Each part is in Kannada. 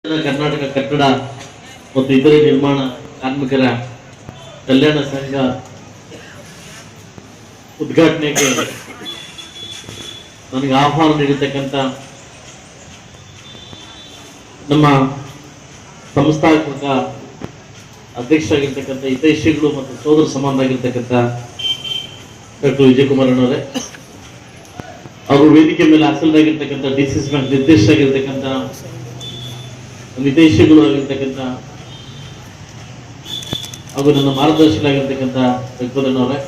ಕರ್ನಾಟಕ ಕಟ್ಟಡ ಮತ್ತು ಇತರೆ ನಿರ್ಮಾಣ ಕಾರ್ಮಿಕರ ಕಲ್ಯಾಣ ಸಂಘ ಉದ್ಘಾಟನೆಗೆ ನನಗೆ ಆಹ್ವಾನ ನೀಡಿರ್ತಕ್ಕಂಥ ನಮ್ಮ ಸಂಸ್ಥಾಪಕ ಅಧ್ಯಕ್ಷರಾಗಿರ್ತಕ್ಕಂಥ ಹಿತೈಷಿಗಳು ಮತ್ತು ಸೋದರ ಸಮಾನರಾಗಿರ್ತಕ್ಕಂಥ ಡಾಕ್ಟರ್ ವಿಜಯಕುಮಾರ್ ಅಣ್ಣವರೇ, ಅವರು ವೇದಿಕೆ ಮೇಲೆ ಹಾಸನರಾಗಿರ್ತಕ್ಕಂಥ ಡಿಸಿಸಿ ಬ್ಯಾಂಕ್ ನಿರ್ದೇಶಕರಾಗಿರ್ತಕ್ಕಂಥ ಹಿತೈಷಿಗಳು ಆಗಿರ್ತಕ್ಕಂಥ ಹಾಗೂ ನನ್ನ ಮಾರ್ಗದರ್ಶಕರಾಗಿರ್ತಕ್ಕಂಥ ವೆಂಕಟಣ್ಣವರೇ,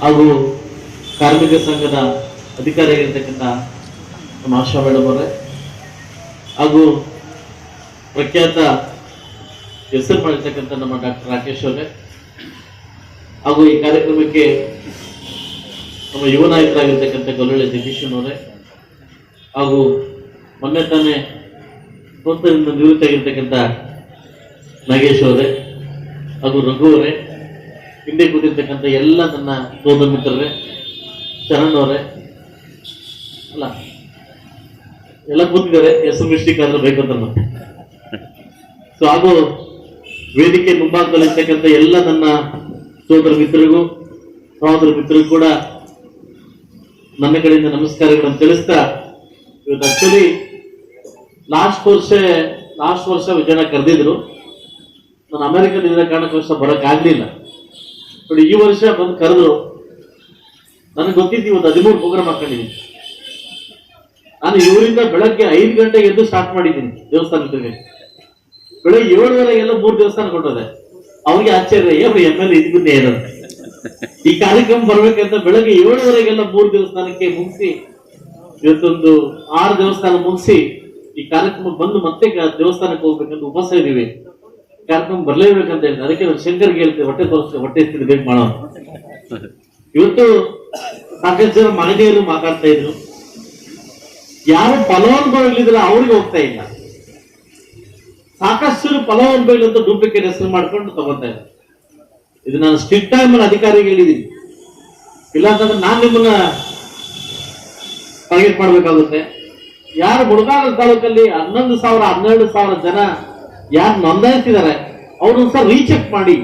ಹಾಗೂ ಕಾರ್ಮಿಕ ಸಂಘದ ಅಧಿಕಾರಿಯಾಗಿರ್ತಕ್ಕಂಥ ನಮ್ಮ ಆಶಾ ಮೇಡಮ್ ಅವರೇ, ಹಾಗೂ ಪ್ರಖ್ಯಾತ ಹೆಸರು ಮಾಡಿರ್ತಕ್ಕಂಥ ನಮ್ಮ ಡಾಕ್ಟರ್ ರಾಕೇಶ್ ಅವರೇ, ಹಾಗೂ ಈ ಕಾರ್ಯಕ್ರಮಕ್ಕೆ ನಮ್ಮ ಯುವ ನಾಯಕರಾಗಿರ್ತಕ್ಕಂಥ ಗೊಲ್ಲಳ್ಳಿ ಜಗದೀಶನವರೇ, ಹಾಗೂ ಮೊನ್ನೆ ತಾನೇ ಸ್ವಂತದಿಂದ ನಿವೃತ್ತಿಯಾಗಿರ್ತಕ್ಕಂಥ ನಾಗೇಶ್ ಅವರೇ, ಹಾಗೂ ರಘು ಅವರೇ, ಹಿಂದೆ ಕೂತಿರ್ತಕ್ಕಂಥ ಎಲ್ಲ ನನ್ನ ಸೋದರ ಮಿತ್ರರೇ, ಶರಣ್ ಅವರೇ, ಅಲ್ಲ ಎಲ್ಲ ಕೂತಿದ್ದಾರೆ, ಹೆಸರು ಮಿಸ್ಟೇಕ್ ಆದ್ರೆ ಬೇಕಂತ ಮತ್ತೆ. ಸೊ ಹಾಗೂ ವೇದಿಕೆ ಮುಂಭಾಗದಲ್ಲಿರ್ತಕ್ಕಂಥ ಎಲ್ಲ ನನ್ನ ಸೋದರ ಮಿತ್ರರಿಗೂ ಸಹೋದರ ಮಿತ್ರರಿಗೂ ಕೂಡ ನನ್ನ ಕಡೆಯಿಂದ ನಮಸ್ಕಾರಗಳನ್ನು ತಿಳಿಸ್ತಾ, ಇವತ್ತು ಆಕ್ಚುಲಿ ಲಾಸ್ಟ್ ವರ್ಷ ವಿಜಯನ ಕರೆದಿದ್ರು. ನಾನು ಅಮೆರಿಕದ ಇದ್ದ ಕಾರಣಕ್ಕೋಸ್ಕರ ಬರೋಕ್ಕಾಗ್ಲಿಲ್ಲ. ನೋಡಿ, ಈ ವರ್ಷ ಬಂದು ಕರೆದ್ರು. ನನಗೆ ಗೊತ್ತಿದ್ದು ಇವತ್ತು 13 ಪ್ರೋಗ್ರಾಮ್ ಹಾಕೊಂಡಿದ್ದೀನಿ. ನಾನು ಇವರಿಂದ ಬೆಳಗ್ಗೆ 5 ಗಂಟೆಗೆ ಎದ್ದು ಸ್ಟಾರ್ಟ್ ಮಾಡಿದ್ದೀನಿ ದೇವಸ್ಥಾನಕ್ಕೆ. ಬೆಳಗ್ಗೆ 7:30 3 ದೇವಸ್ಥಾನ ಕೊಟ್ಟದೆ. ಅವ್ರಿಗೆ ಆಶ್ಚರ್ಯ, ಎಮ್ಮೆಲ್ ಇದನ್ನೇ ಇರೋದು ಈ ಕಾರ್ಯಕ್ರಮ ಬರ್ಬೇಕಂತ ಬೆಳಗ್ಗೆ 7:30 3 ದೇವಸ್ಥಾನಕ್ಕೆ ಮುಗಿಸಿ, ಇವತ್ತೊಂದು 6 ದೇವಸ್ಥಾನ ಮುಗಿಸಿ ಈ ಕಾರ್ಯಕ್ರಮಕ್ಕೆ ಬಂದು ಮತ್ತೆ ದೇವಸ್ಥಾನಕ್ಕೆ ಹೋಗ್ಬೇಕಂತ ಉಪವಾಸ ಇದೀವಿ. ಕಾರ್ಯಕ್ರಮ ಬರ್ಲೇಬೇಕಂತ ಹೇಳಿದೆ. ಅದಕ್ಕೆ ನಾನು ಶಂಕರ್ಗೆ ಹೇಳ್ತೇವೆ, ಹೊಟ್ಟೆ ಬೇಕು ಮಾಡೋ. ಇವತ್ತು ಸಾಕಷ್ಟು ಜನ ಮಹನೀಯರು ಮಾತಾಡ್ತಾ ಇದ್ರು. ಯಾರು ಫಲಾನುಭವಿಗಳಿದ್ರೆ ಅವ್ರಿಗೆ ಹೋಗ್ತಾ ಇಲ್ಲ. ಸಾಕಷ್ಟು ಫಲಾನುಭವಿಗಳಂತ ಡೂಪ್ಲಿಕೇಟ್ ಹೆಸರು ಮಾಡ್ಕೊಂಡು ತಗೋತಾ ಇದ್ದಾರೆ. ಇದು ನಾನು ಸ್ಟ್ರಿಕ್ಟ್ ಟೈಮ್ ಅಧಿಕಾರಿಗೆ ಹೇಳಿದ್ದೀನಿ. ಇಲ್ಲಾಂತಂದ್ರೆ ನಾನು ನಿಮ್ಮನ್ನ ಟಾರ್ಗೆಟ್ ಮಾಡ್ಬೇಕಾಗುತ್ತೆ. ಯಾರು ಮುಳಬಾಗಿಲು ತಾಲೂಕಲ್ಲಿ 11,000 12,000 ಜನ ಯಾರು ನೋಂದಾಯಿಸಿದ್ದಾರೆ ಅವ್ರನ್ನ ಸಹ ರೀಚೆಕ್ ಮಾಡಿ